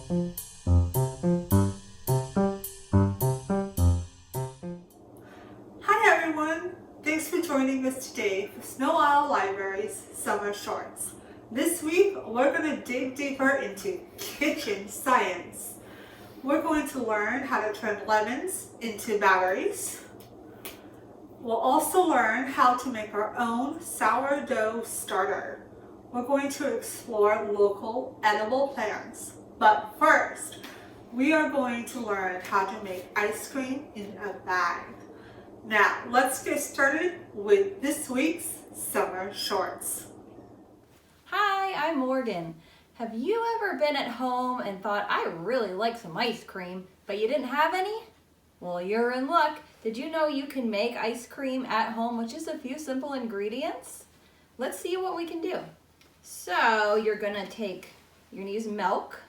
Hi everyone! Thanks for joining us today for Sno-Isle Library's Summer Shorts. This week we're going to dig deeper into kitchen science. We're going to learn how to turn lemons into batteries. We'll also learn how to make our own sourdough starter. We're going to explore local edible plants. But first, we are going to learn how to make ice cream in a bag. Now, let's get started with this week's Summer Shorts. Hi, I'm Morgan. Have you ever been at home and thought, I really like some ice cream, but you didn't have any? Well, you're in luck. Did you know you can make ice cream at home with just a few simple ingredients? Let's see what we can do. So you're gonna use milk.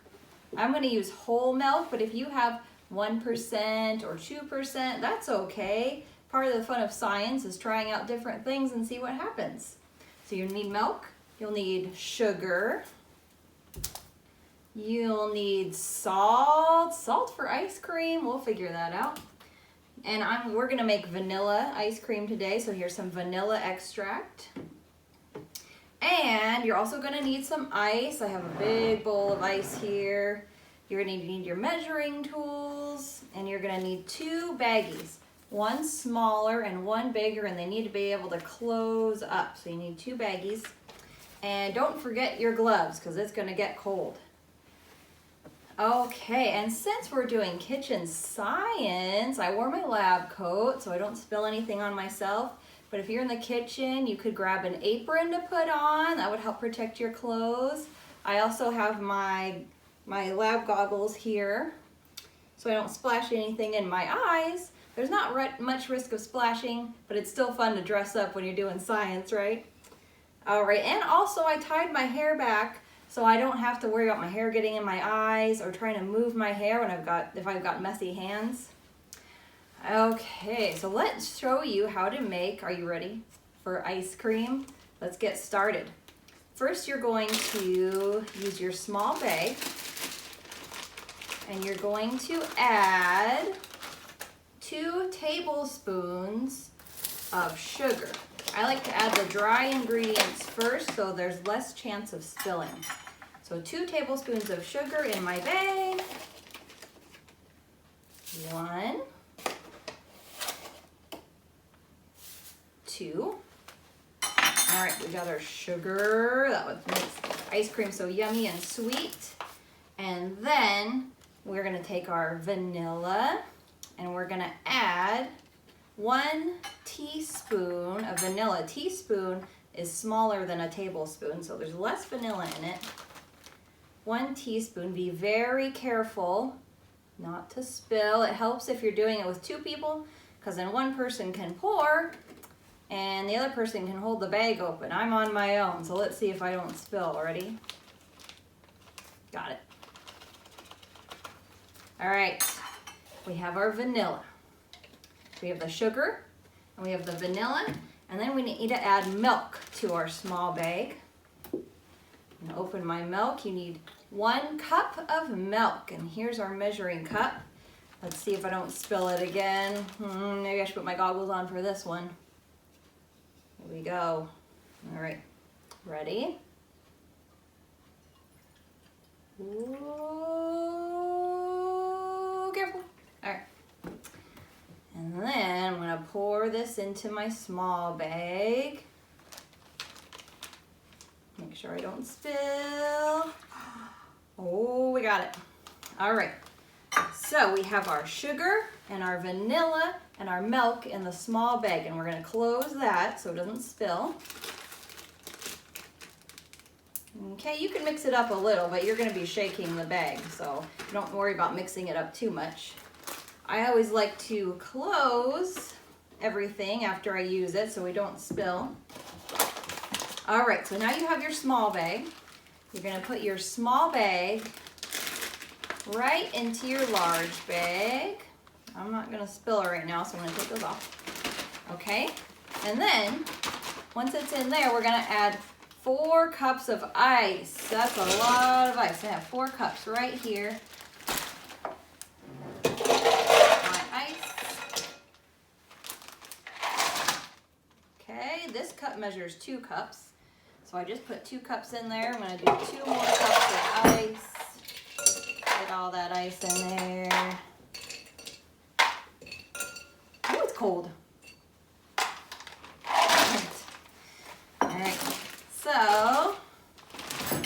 I'm gonna use whole milk, but if you have 1% or 2%, that's okay. Part of the fun of science is trying out different things and see what happens. So you need milk, you'll need sugar, you'll need salt for ice cream, we'll figure that out. And we're gonna make vanilla ice cream today, so here's some vanilla extract. And you're also gonna need some ice. I have a big bowl of ice here. You're gonna need your measuring tools, and you're gonna need 2 baggies. One smaller and one bigger, and they need to be able to close up. So you need 2 baggies. And don't forget your gloves, because it's gonna get cold. Okay, and since we're doing kitchen science, I wore my lab coat so I don't spill anything on myself. But if you're in the kitchen, you could grab an apron to put on. That would help protect your clothes. I also have my lab goggles here so I don't splash anything in my eyes. There's not much risk of splashing, but it's still fun to dress up when you're doing science, right? All right, and also I tied my hair back so I don't have to worry about my hair getting in my eyes or trying to move my hair if I've got messy hands. Okay, so let's show you how to make, are you ready for ice cream? Let's get started. First, you're going to use your small bag and you're going to add 2 tablespoons of sugar. I like to add the dry ingredients first so there's less chance of spilling. So 2 tablespoons of sugar in my bag. 1, 2. All right, we got our sugar. That would make ice cream so yummy and sweet. And then we're gonna take our vanilla and we're gonna add 1 teaspoon of vanilla. A teaspoon is smaller than a tablespoon, so there's less vanilla in it. 1 teaspoon, be very careful not to spill. It helps if you're doing it with 2 people, because then one person can pour and the other person can hold the bag open. I'm on my own, so let's see if I don't spill. Ready? Got it. All right, we have our vanilla. We have the sugar, and we have the vanilla, and then we need to add milk to our small bag. I'm gonna open my milk. You need 1 cup of milk, and here's our measuring cup. Let's see if I don't spill it again. Maybe I should put my goggles on for this one. Here we go. All right, ready? Ooh, careful. All right. And then I'm gonna pour this into my small bag. Make sure I don't spill. Oh, we got it. All right, so we have our sugar and our vanilla and our milk in the small bag, and we're gonna close that so it doesn't spill. Okay, you can mix it up a little, but you're gonna be shaking the bag, so don't worry about mixing it up too much. I always like to close everything after I use it so we don't spill. All right, so now you have your small bag. You're gonna put your small bag right into your large bag. I'm not gonna spill it right now, so I'm gonna take those off. Okay, and then once it's in there, we're gonna add 4 cups of ice. That's a lot of ice. I have 4 cups right here. My ice. Okay, this cup measures 2 cups. So I just put 2 cups in there. I'm gonna do 2 more cups of ice. Get all that ice in there. Oh, it's cold. All right, so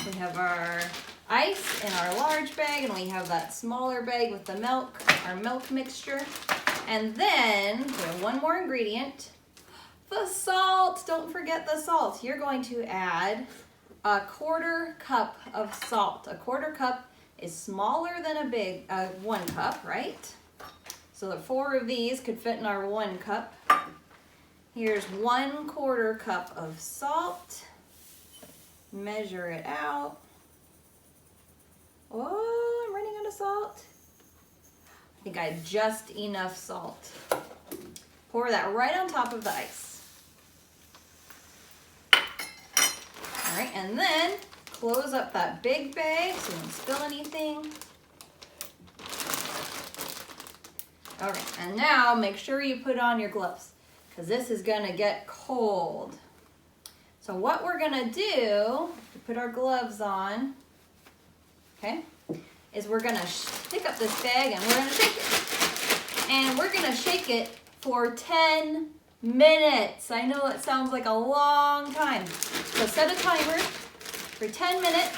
we have our ice in our large bag, and we have that smaller bag with the milk, our milk mixture. And then we have one more ingredient, the salt. Don't forget the salt. You're going to add a 1/4 cup of salt. A 1/4 cup is smaller than a big 1 cup, right? So the 4 of these could fit in our 1 cup. Here's 1/4 cup of salt. Measure it out. Oh, I'm running out of salt. I think I have just enough salt. Pour that right on top of the ice. All right, and then close up that big bag so you don't spill anything. Okay, and now make sure you put on your gloves, because this is gonna get cold. So what we're gonna do, put our gloves on, okay, is we're gonna pick up this bag and we're gonna shake it. And we're gonna shake it for 10 minutes. I know it sounds like a long time. So set a timer for 10 minutes.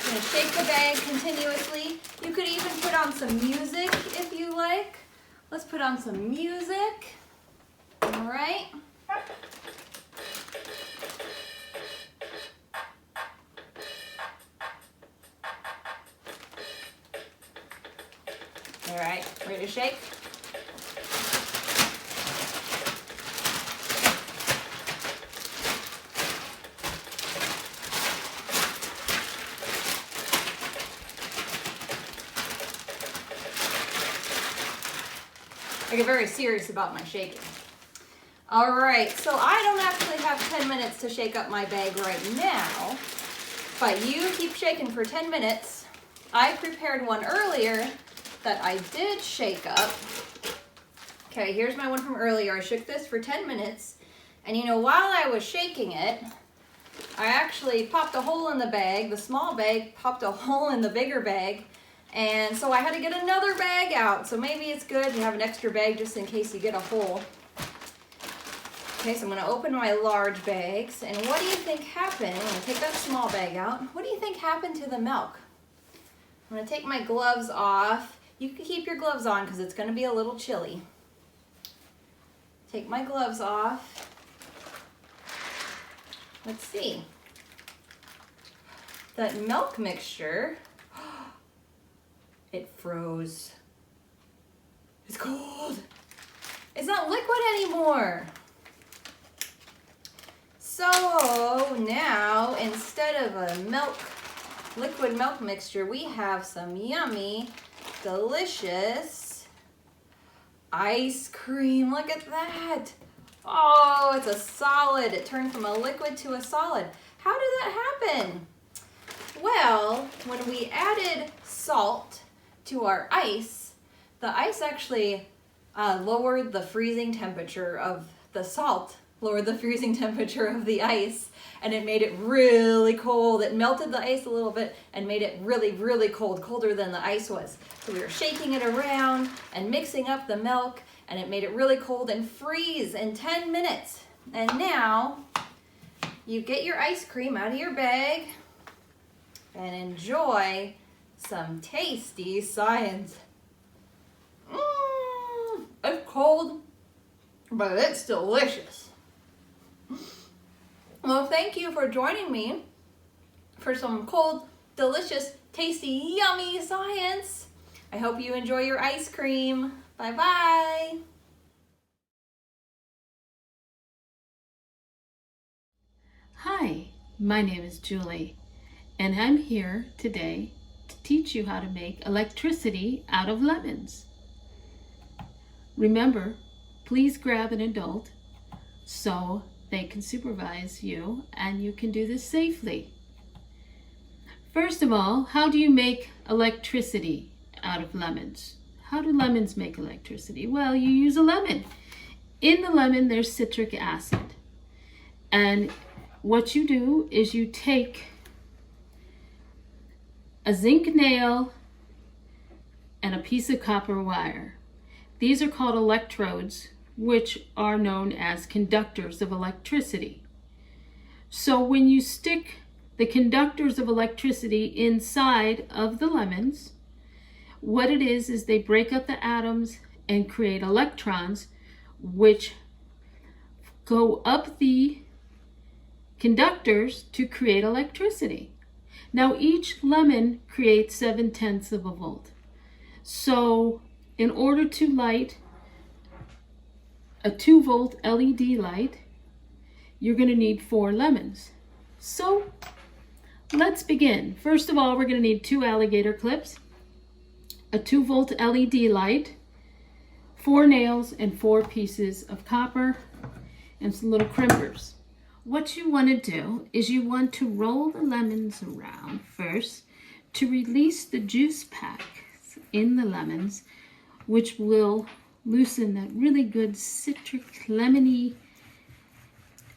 You're gonna shake the bag continuously. You could even put on some music if you like. Let's put on some music. All right. All right, ready to shake? I get very serious about my shaking. All right, so I don't actually have 10 minutes to shake up my bag right now, but you keep shaking for 10 minutes. I prepared one earlier that I did shake up. Okay, here's my one from earlier. I shook this for 10 minutes, and you know, while I was shaking it, I actually popped a hole in the bag. The small bag popped a hole in the bigger bag, and so I had to get another bag out. So maybe it's good to have an extra bag just in case you get a hole. Okay, so I'm gonna open my large bags, and what do you think happened? I'm gonna take that small bag out. What do you think happened to the milk? I'm gonna take my gloves off. You can keep your gloves on because it's gonna be a little chilly. Take my gloves off. Let's see. That milk mixture, it froze. It's cold. It's not liquid anymore. So now, instead of a liquid milk mixture, we have some yummy, delicious ice cream. Look at that. Oh, it's a solid. It turned from a liquid to a solid. How did that happen? Well, when we added salt to our ice, the ice actually lowered the freezing temperature of the salt, lowered the freezing temperature of the ice, and it made it really cold. It melted the ice a little bit and made it really, really cold, colder than the ice was. So we were shaking it around and mixing up the milk, and it made it really cold and freeze in 10 minutes. And now you get your ice cream out of your bag and enjoy some tasty science. It's cold, but it's delicious. Well, thank you for joining me for some cold, delicious, tasty, yummy science. I hope you enjoy your ice cream. Bye-bye. Hi, my name is Julie, and I'm here today to teach you how to make electricity out of lemons. Remember, please grab an adult, sew they can supervise you and you can do this safely. First of all, how do you make electricity out of lemons? How do lemons make electricity? Well, you use a lemon. In the lemon, there's citric acid. And what you do is you take a zinc nail and a piece of copper wire. These are called electrodes, which are known as conductors of electricity. So when you stick the conductors of electricity inside of the lemons, what it is they break up the atoms and create electrons, which go up the conductors to create electricity. Now each lemon creates 7/10 of a volt. So in order to light a 2-volt LED light, you're going to need 4 lemons. So let's begin. First of all, we're going to need 2 alligator clips, a 2-volt LED light, 4 nails, and 4 pieces of copper, and some little crimpers. What you want to do is you want to roll the lemons around first to release the juice packs in the lemons, which will loosen that really good citric lemony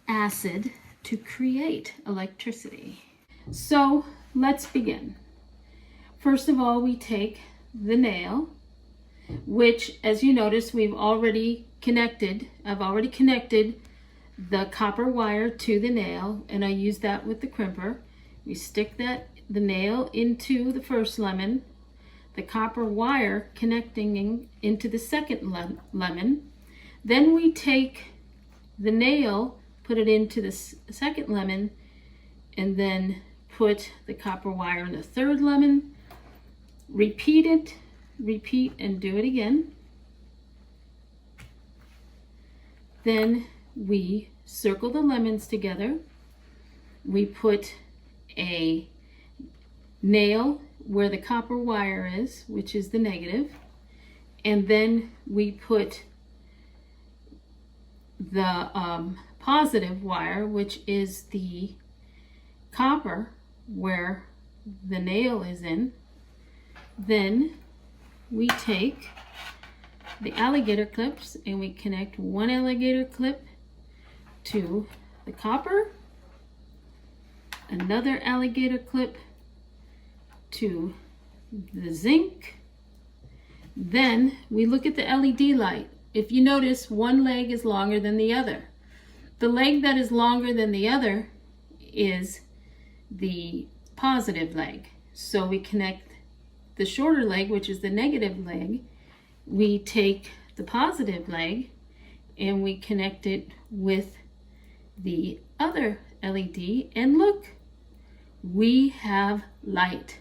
acid to create electricity. So let's begin. First of all, we take the nail, which, as you notice, I've already connected the copper wire to the nail, and I use that with the crimper. We stick the nail into the first lemon, the copper wire connecting into the second lemon. Then we take the nail, put it into the second lemon, and then put the copper wire in the third lemon. Repeat, and do it again. Then we circle the lemons together. We put a nail where the copper wire is, which is the negative, and then we put the positive wire, which is the copper where the nail is in. Then we take the alligator clips and we connect one alligator clip to the copper, another alligator clip to the zinc. Then we look at the LED light. If you notice, one leg is longer than the other. The leg that is longer than the other is the positive leg. So we connect the shorter leg, which is the negative leg. We take the positive leg and we connect it with the other LED, and look, we have light.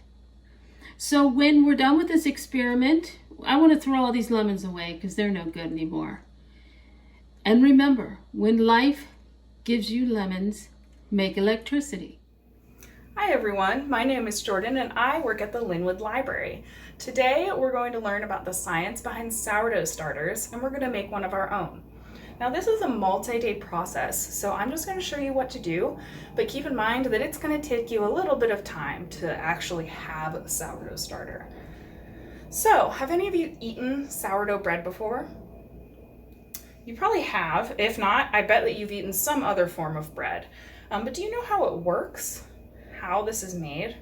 So when we're done with this experiment, I want to throw all these lemons away because they're no good anymore. And remember, when life gives you lemons, make electricity. Hi everyone, my name is Jordan and I work at the Linwood Library. Today we're going to learn about the science behind sourdough starters, and we're going to make one of our own. Now this is a multi-day process, so I'm just going to show you what to do, but keep in mind that it's going to take you a little bit of time to actually have a sourdough starter. So, have any of you eaten sourdough bread before? You probably have. If not, I bet that you've eaten some other form of bread. But do you know how it works? How this is made?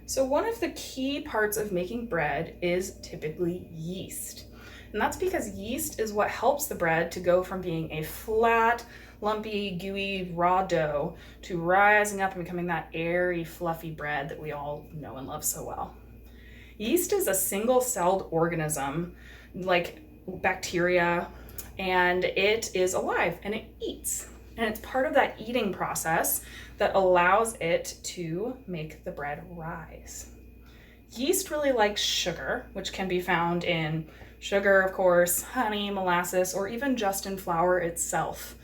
So one of the key parts of making bread is typically yeast. And that's because yeast is what helps the bread to go from being a flat, lumpy, gooey, raw dough to rising up and becoming that airy, fluffy bread that we all know and love so well. Yeast is a single-celled organism like bacteria, and it is alive and it eats. And it's part of that eating process that allows it to make the bread rise. Yeast really likes sugar, which can be found in sugar, of course, honey, molasses, or even just in flour itself.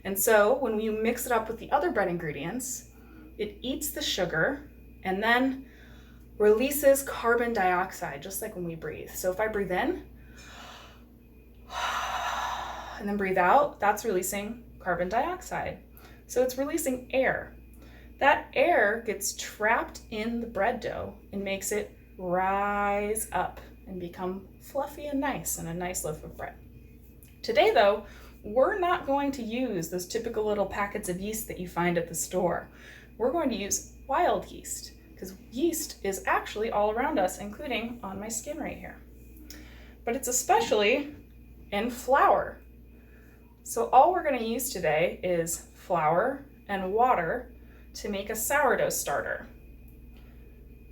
And so when you mix it up with the other bread ingredients, it eats the sugar and then releases carbon dioxide, just like when we breathe. So if I breathe in, and then breathe out, that's releasing carbon dioxide. So it's releasing air. That air gets trapped in the bread dough and makes it rise up and become fluffy and nice and a nice loaf of bread. Today though, we're not going to use those typical little packets of yeast that you find at the store. We're going to use wild yeast, because yeast is actually all around us, including on my skin right here. But it's especially in flour. So all we're going to use today is flour and water to make a sourdough starter.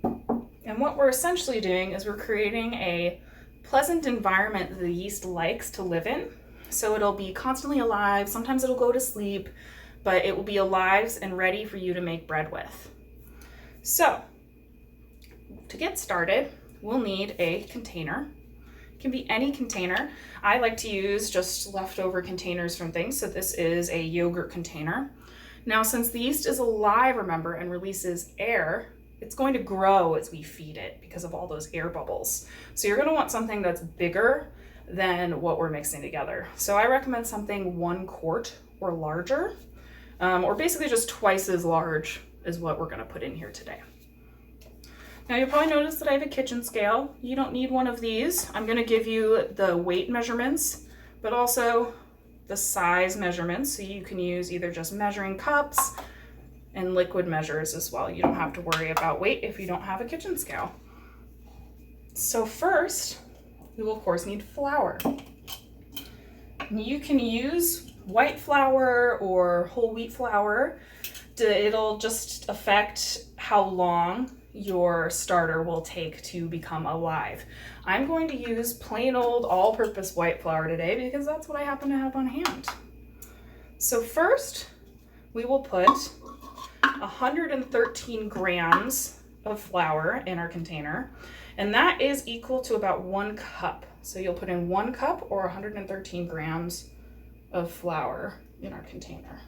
And what we're essentially doing is we're creating a pleasant environment that the yeast likes to live in. So it'll be constantly alive. Sometimes it'll go to sleep, but it will be alive and ready for you to make bread with. So to get started, we'll need a container. It can be any container. I like to use just leftover containers from things. So this is a yogurt container. Now, since the yeast is alive, remember, and releases air, it's going to grow as we feed it because of all those air bubbles. So you're going to want something that's bigger than what we're mixing together. So I recommend something 1 quart or larger, or basically just twice as large as what we're going to put in here today. Now you'll probably notice that I have a kitchen scale. You don't need one of these. I'm going to give you the weight measurements, but also the size measurements, so you can use either just measuring cups and liquid measures as well. You don't have to worry about weight if you don't have a kitchen scale. So first, we will of course need flour. You can use white flour or whole wheat flour. It'll just affect how long your starter will take to become alive. I'm going to use plain old all-purpose white flour today because that's what I happen to have on hand. So first, we will put 113 grams of flour in our container, and that is equal to about 1 cup. So you'll put in 1 cup or 113 grams of flour in our container.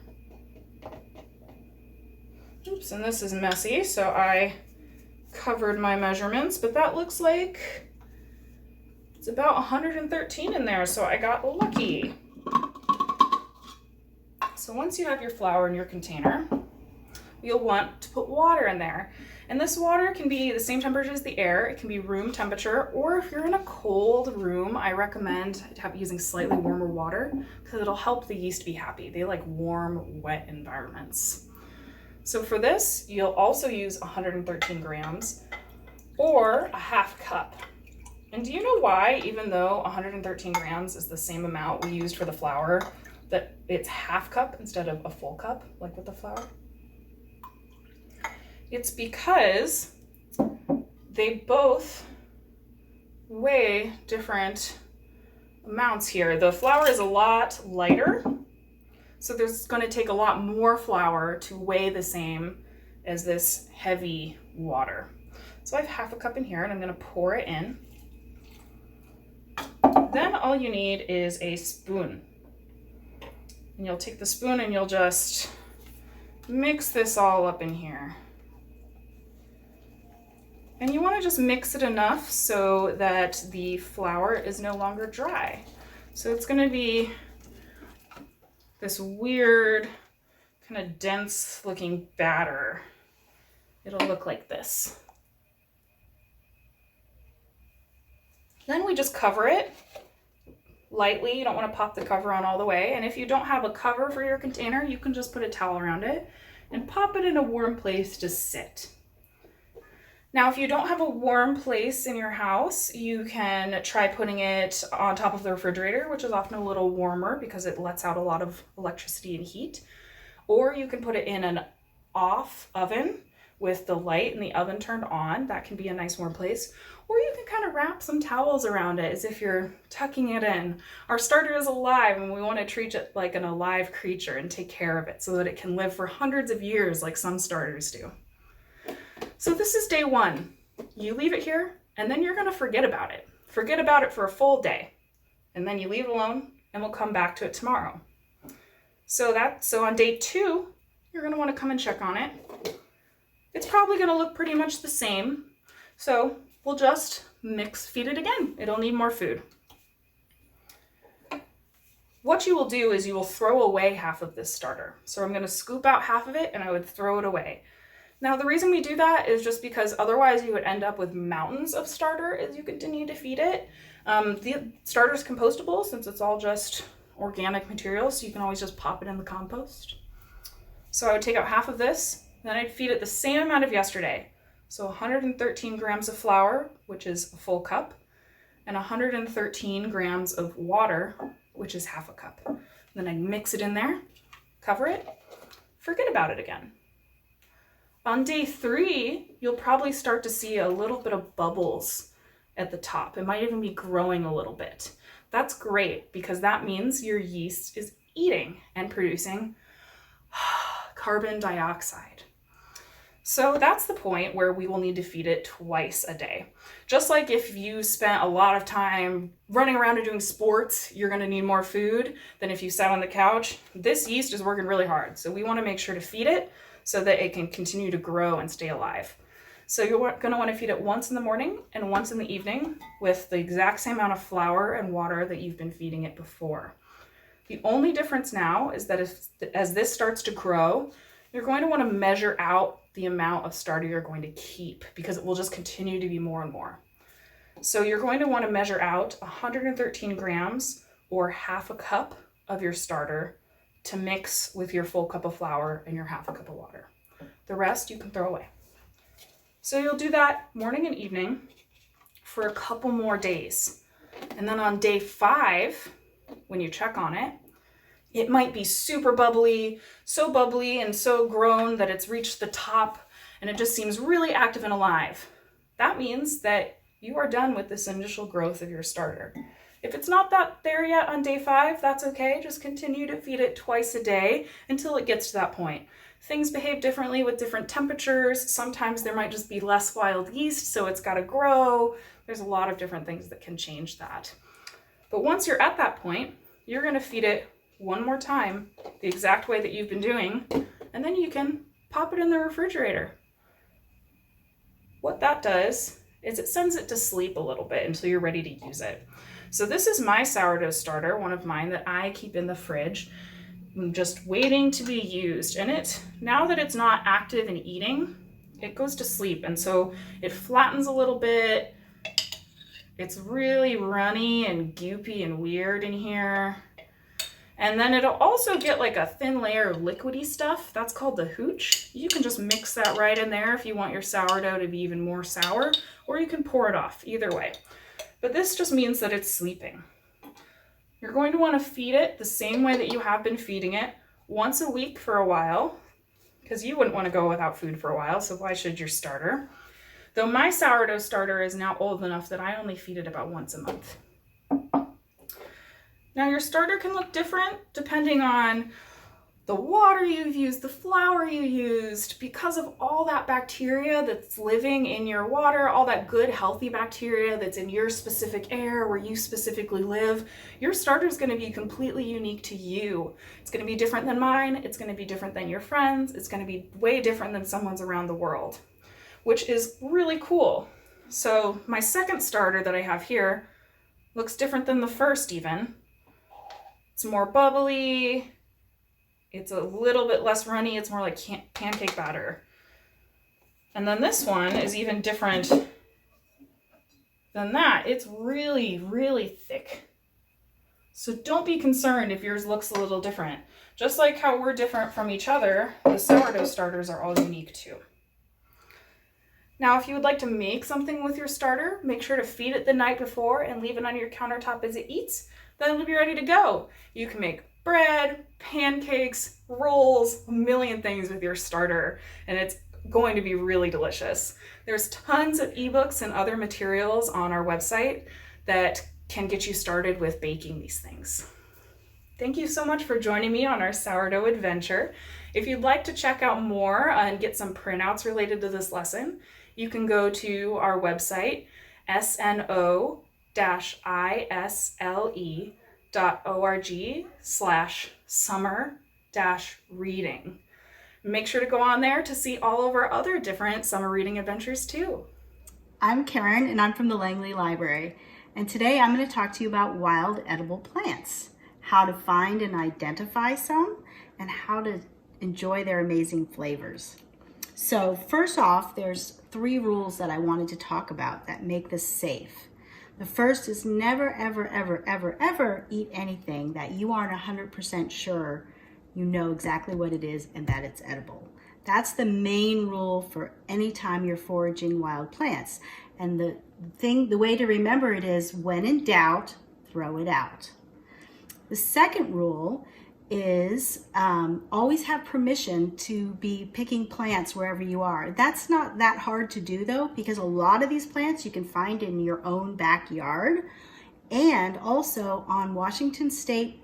Oops, and this is messy, so I covered my measurements, but that looks like it's about 113 in there, so I got lucky. So once you have your flour in your container, you'll want to put water in there. And this water can be the same temperature as the air. It can be room temperature, or if you're in a cold room, I recommend using slightly warmer water because it'll help the yeast be happy. They like warm, wet environments. So for this, you'll also use 113 grams or a half cup. And do you know why, even though 113 grams is the same amount we used for the flour, that it's half cup instead of a full cup, like with the flour? It's because they both weigh different amounts here. The flour is a lot lighter, so there's going to take a lot more flour to weigh the same as this heavy water. So I have half a cup in here and I'm going to pour it in. Then all you need is a spoon. And you'll take the spoon and you'll just mix this all up in here. And you want to just mix it enough so that the flour is no longer dry. So it's going to be this weird, kind of dense looking batter. It'll look like this. Then we just cover it lightly. You don't want to pop the cover on all the way. And if you don't have a cover for your container, you can just put a towel around it and pop it in a warm place to sit. Now, if you don't have a warm place in your house, you can try putting it on top of the refrigerator, which is often a little warmer because it lets out a lot of electricity and heat. Or you can put it in an off oven with the light and the oven turned on. That can be a nice warm place. Or you can kind of wrap some towels around it as if you're tucking it in. Our starter is alive and we want to treat it like an alive creature and take care of it so that it can live for hundreds of years like some starters do. So this is day 1. You leave it here and then you're going to forget about it. Forget about it for a full day. And then you leave it alone and we'll come back to it tomorrow. So on day 2, you're going to want to come and check on it. It's probably going to look pretty much the same. So we'll just feed it again. It'll need more food. what you will do is you will throw away half of this starter. So I'm going to scoop out half of it and I would throw it away. Now the reason we do that is just because otherwise you would end up with mountains of starter as you continue to feed it. The starter is compostable since it's all just organic material, so you can always just pop it in the compost. So I would take out half of this, then I'd feed it the same amount of yesterday. So 113 grams of flour, which is a full cup, and 113 grams of water, which is half a cup. Then I'd mix it in there, cover it, forget about it again. On day 3, you'll probably start to see a little bit of bubbles at the top. It might even be growing a little bit. That's great because that means your yeast is eating and producing carbon dioxide. So that's the point where we will need to feed it twice a day. Just like if you spent a lot of time running around and doing sports, you're going to need more food than if you sat on the couch. This yeast is working really hard, so we want to make sure to feed it so that it can continue to grow and stay alive. So you're going to want to feed it once in the morning and once in the evening with the exact same amount of flour and water that you've been feeding it before. The only difference now is that as this starts to grow, you're going to want to measure out the amount of starter you're going to keep because it will just continue to be more and more. So you're going to want to measure out 113 grams or half a cup of your starter to mix with your full cup of flour and your half a cup of water. The rest you can throw away. So you'll do that morning and evening for a couple more days. And then on day 5, when you check on it, it might be super bubbly and so grown that it's reached the top and it just seems really active and alive. That means that you are done with this initial growth of your starter. If it's not there yet on day 5, that's okay. Just continue to feed it twice a day until it gets to that point. Things behave differently with different temperatures. Sometimes there might just be less wild yeast, so it's got to grow. There's a lot of different things that can change that. But once you're at that point, you're going to feed it one more time the exact way that you've been doing, and then you can pop it in the refrigerator. What that does is it sends it to sleep a little bit until you're ready to use it. So this is my sourdough starter, one of mine that I keep in the fridge. I'm just waiting to be used. And now that it's not active and eating, it goes to sleep. And so it flattens a little bit. It's really runny and goopy and weird in here. And then it'll also get like a thin layer of liquidy stuff. That's called the hooch. You can just mix that right in there if you want your sourdough to be even more sour, or you can pour it off, either way. But this just means that it's sleeping. You're going to want to feed it the same way that you have been feeding it once a week for a while, because you wouldn't want to go without food for a while, so why should your starter? Though my sourdough starter is now old enough that I only feed it about once a month. Now your starter can look different depending on the water you've used, the flour you used, because of all that bacteria that's living in your water, all that good healthy bacteria that's in your specific air where you specifically live. Your starter is going to be completely unique to you. It's going to be different than mine. It's going to be different than your friends. It's going to be way different than someone's around the world, which is really cool. So my second starter that I have here looks different than the first even. It's more bubbly. It's a little bit less runny. It's more like pancake batter. And then this one is even different than that. It's really, really thick. So don't be concerned if yours looks a little different. Just like how we're different from each other, the sourdough starters are all unique too. Now, if you would like to make something with your starter, make sure to feed it the night before and leave it on your countertop as it eats. Then it'll be ready to go. You can make bread, pancakes, rolls, a million things with your starter, and it's going to be really delicious. There's tons of ebooks and other materials on our website that can get you started with baking these things. Thank you so much for joining me on our sourdough adventure. If you'd like to check out more and get some printouts related to this lesson, you can go to our website, sno-isle.org/summer-reading. Make sure to go on there to see all of our other different summer reading adventures too. I'm Karen and I'm from the Langley Library, and today I'm going to talk to you about wild edible plants. how to find and identify some, and how to enjoy their amazing flavors. So first off, there's 3 rules that I wanted to talk about that make this safe. The first is never, ever, ever, ever, ever eat anything that you aren't 100% sure you know exactly what it is and that it's edible. That's the main rule for any time you're foraging wild plants. And the way to remember it is, when in doubt, throw it out. The second rule is always have permission to be picking plants wherever you are. That's not that hard to do though, because a lot of these plants you can find in your own backyard, and also on Washington state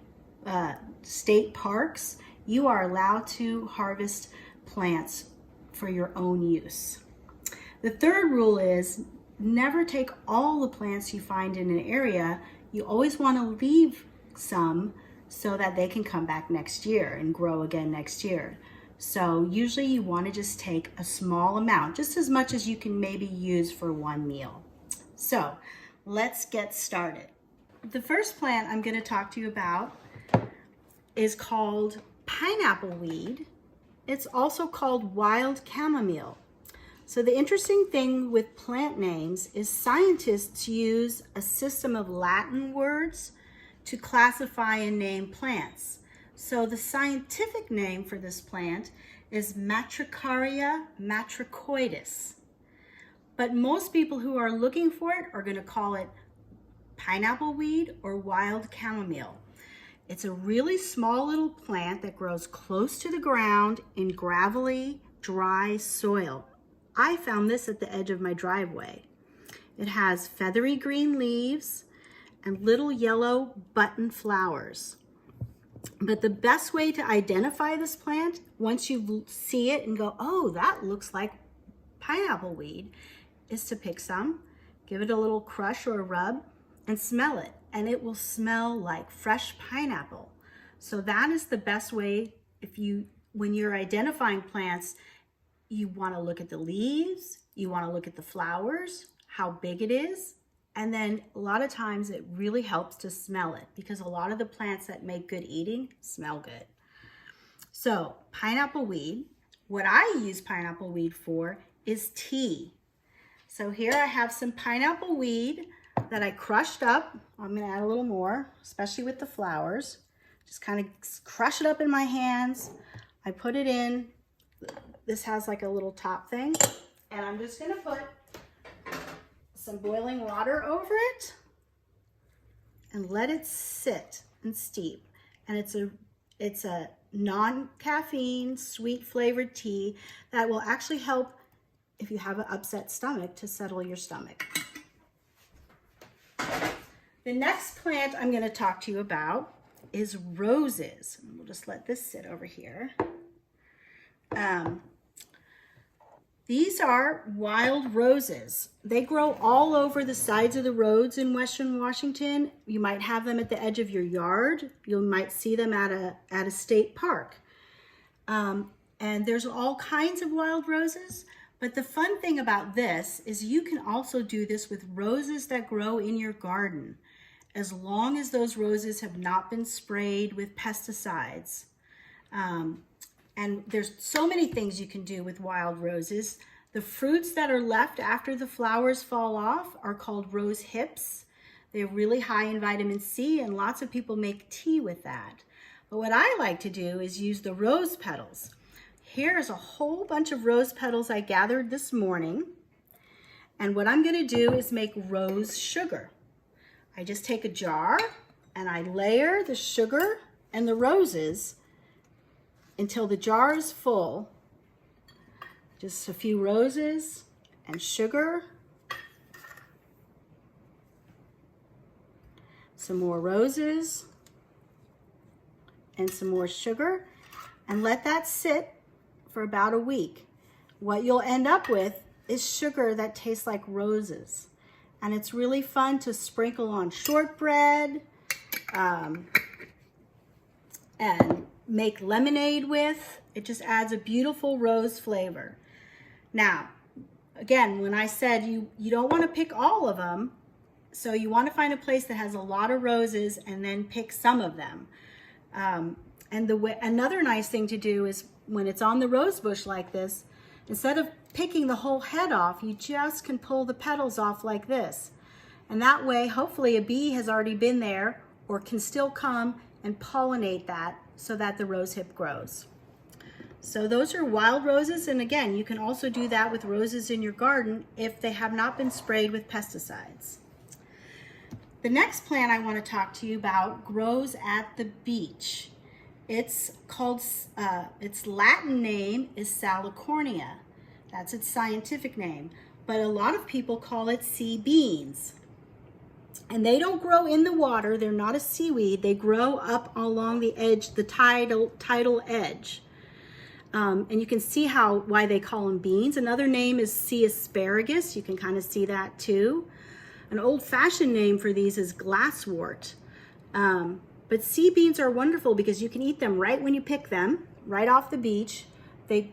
parks, you are allowed to harvest plants for your own use. The third rule is never take all the plants you find in an area. You always want to leave some so that they can come back next year and grow again next year. So usually you want to just take a small amount, just as much as you can maybe use for one meal. So let's get started. The first plant I'm going to talk to you about is called pineapple weed. It's also called wild chamomile. So the interesting thing with plant names is scientists use a system of Latin words to classify and name plants. So the scientific name for this plant is Matricaria matricoides. But most people who are looking for it are going to call it pineapple weed or wild chamomile. It's a really small little plant that grows close to the ground in gravelly, dry soil. I found this at the edge of my driveway. It has feathery green leaves and little yellow button flowers. But the best way to identify this plant, once you see it and go, oh, that looks like pineapple weed, is to pick some, give it a little crush or a rub, and smell it. And it will smell like fresh pineapple. So that is the best way. When you're identifying plants, you want to look at the leaves, you want to look at the flowers, how big it is, and then a lot of times it really helps to smell it, because a lot of the plants that make good eating smell good. So pineapple weed, what I use pineapple weed for is tea. So here I have some pineapple weed that I crushed up. I'm going to add a little more, especially with the flowers. Just kind of crush it up in my hands. I put it in. This has like a little top thing. And I'm just going to put some boiling water over it and let it sit and steep. And it's a non-caffeine, sweet flavored tea that will actually help if you have an upset stomach to settle your stomach. The next plant I'm going to talk to you about is roses. We'll just let this sit over here. These are wild roses. They grow all over the sides of the roads in Western Washington. You might have them at the edge of your yard. You might see them at a state park. And there's all kinds of wild roses. But the fun thing about this is you can also do this with roses that grow in your garden, as long as those roses have not been sprayed with pesticides. And there's so many things you can do with wild roses. The fruits that are left after the flowers fall off are called rose hips. They're really high in vitamin C, and lots of people make tea with that. But what I like to do is use the rose petals. Here's a whole bunch of rose petals I gathered this morning. And what I'm going to do is make rose sugar. I just take a jar and I layer the sugar and the roses until the jar is full. Just a few roses and sugar. Some more roses and some more sugar, and let that sit for about a week. What you'll end up with is sugar that tastes like roses. And it's really fun to sprinkle on shortbread and make lemonade with. It just adds a beautiful rose flavor. Now, again, when I said you don't want to pick all of them, So you want to find a place that has a lot of roses and then pick some of them. Another nice thing to do is when it's on the rose bush like this, instead of picking the whole head off, you just can pull the petals off like this. And that way, hopefully a bee has already been there or can still come and pollinate that so that the rose hip grows. So those are wild roses, and again, you can also do that with roses in your garden if they have not been sprayed with pesticides. The next plant I want to talk to you about grows at the beach. It's called, its Latin name is Salicornia. That's its scientific name, but a lot of people call it sea beans. And they don't grow in the water, they're not a seaweed, they grow up along the edge, the tidal edge. And you can see why they call them beans. Another name is sea asparagus. You can kind of see that too. An old-fashioned name for these is glasswort. But sea beans are wonderful because you can eat them right when you pick them, right off the beach. They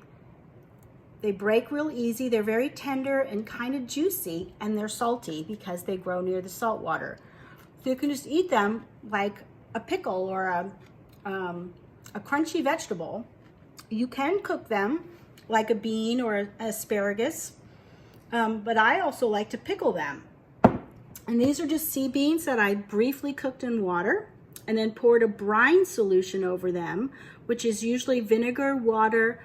break real easy. They're very tender and kind of juicy, and they're salty because they grow near the salt water. So you can just eat them like a pickle or a crunchy vegetable. You can cook them like a bean or an asparagus, but I also like to pickle them. And these are just sea beans that I briefly cooked in water and then poured a brine solution over them, which is usually vinegar, water.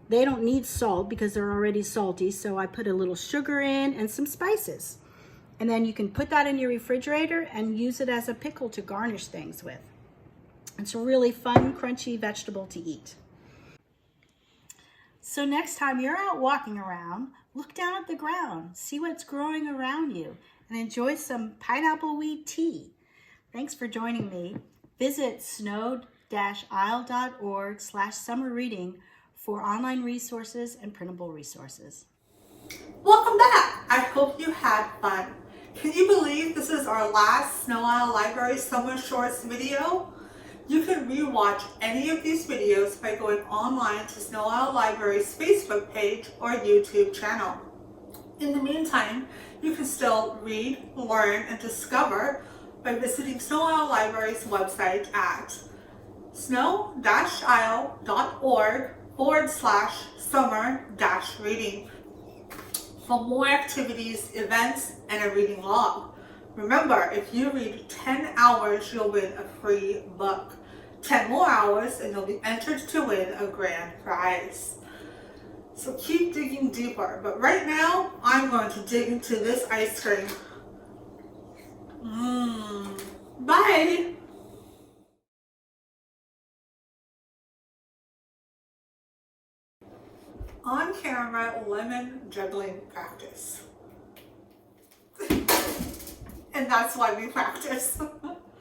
They don't need salt because they're already salty, so I put a little sugar in and some spices. And then you can put that in your refrigerator and use it as a pickle to garnish things with. It's a really fun, crunchy vegetable to eat. So next time you're out walking around, look down at the ground, see what's growing around you, and enjoy some pineapple weed tea. Thanks for joining me. Visit sno-isle.org/summerreading for online resources and printable resources. Welcome back. I hope you had fun. Can you believe this is our last Sno-Isle Library Summer Shorts video? You can rewatch any of these videos by going online to Sno-Isle Library's Facebook page or YouTube channel. In the meantime, you can still read, learn, and discover by visiting Sno-Isle Library's website at sno-isle.org/summer-reading for more activities, events, and a reading log. Remember, if you read 10 hours, you'll win a free book. 10 more hours and you'll be entered to win a grand prize. So keep digging deeper, but right now, I'm going to dig into this ice cream. Bye! On camera lemon juggling practice. And that's why we practice.